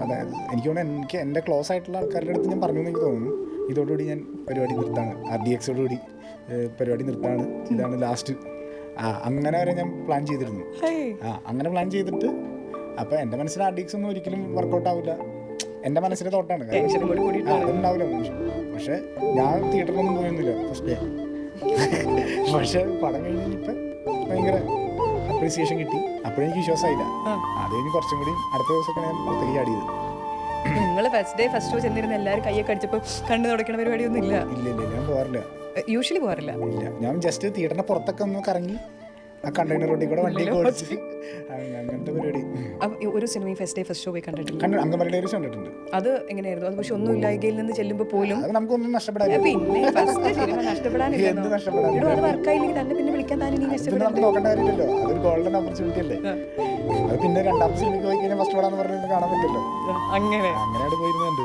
അതായത് എനിക്ക് തോന്നുന്നു എനിക്ക് എൻ്റെ ക്ലോസ് ആയിട്ടുള്ള ആൾക്കാരുടെ അടുത്ത് ഞാൻ പറഞ്ഞു എന്ന് എനിക്ക് തോന്നുന്നു, ഇതോടുകൂടി ഞാൻ പരിപാടി നിർത്താണ്, RDXോടുകൂടി പരിപാടി നിർത്താണ്, ഇതാണ് ലാസ്റ്റ്. അങ്ങനെ വരെ ഞാൻ പ്ലാൻ ചെയ്തിരുന്നു. അങ്ങനെ പ്ലാൻ ചെയ്തിട്ട് അപ്പോൾ എൻ്റെ മനസ്സിൽ RDX ഒന്നും ഒരിക്കലും വർക്കൗട്ട് ആവില്ല, എൻ്റെ മനസ്സിലെ തോട്ടാണ്, അതുണ്ടാവില്ല. പക്ഷേ ഞാൻ തിയേറ്ററിലൊന്നും പോയൊന്നുമില്ല ഫസ്റ്റ് ഡേ. പക്ഷേ പടം കഴിഞ്ഞിപ്പോൾ ഭയങ്കര അപ്രീസിയേഷൻ കിട്ടി. അപ്പോഴെനിക്ക് വിശ്വാസമായില്ല. അത് കഴിഞ്ഞ് കുറച്ചും കൂടി അടുത്ത ദിവസമൊക്കെ ഞാൻ പുറത്തേക്ക് ചാടിയത്. നിങ്ങൾ ഫസ്റ്റ് ഡേ ഫസ്റ്റ് ഷോ ചെന്നിരുന്ന എല്ലാവരും കയ്യൊക്കെ അടിച്ചപ്പോൾ കണ്ണു തുടക്കണ പരിപാടിയൊന്നും ഇല്ല? ഇല്ല, ഞാൻ പോകാറില്ല. യൂഷ്വലി പോകാറില്ല? ഇല്ല, ഞാൻ ജസ്റ്റ് തിയേറ്ററിന്റെ പുറത്തൊക്കെ ഒന്ന് കറങ്ങി ആ കണ്ടെയ്നർ റോഡിൽ കൂടെ വണ്ടിയൊക്കെ ഓടിച്ച് അങ്ങനത്തെ പരിപാടി. ഒരു cinema first day first show പോയി കണ്ടിട്ടുണ്ട്? അങ്കമാലി ഡയറീസ് കണ്ടിട്ടുണ്ട്. അത് എങ്ങനെയായിരുന്നു? അത് പക്ഷെ ഒന്നും ഇല്ലായ്കയിൽ നിന്ന് ചെല്ലുമ്പോൾ പോലും അത് നമുക്കൊന്നും നഷ്ടപ്പെടാനില്ല. പിന്നെ ഫസ്റ്റ് സിനിമ നഷ്ടപ്പെടാനില്ല. അത് വർക്കായില്ലെങ്കിൽ തന്നെ പിന്നെ വിളിക്കാൻ താൻ ഇനി നമുക്ക് നോക്കേണ്ട കാര്യമില്ലല്ലോ, അതൊരു ഗോൾഡൻ ഓപ്പർച്യൂണിറ്റി അല്ലേ. അത് പിന്നെ രണ്ടാമത്തെ സിനിമയ്ക്ക് പോയി കഴിഞ്ഞാൽ ഫസ്റ്റ് പടാന്ന് പറഞ്ഞ് കാണാൻ പറ്റില്ലല്ലോ. അങ്ങനെയാണ് പോയിരുന്നുണ്ട്.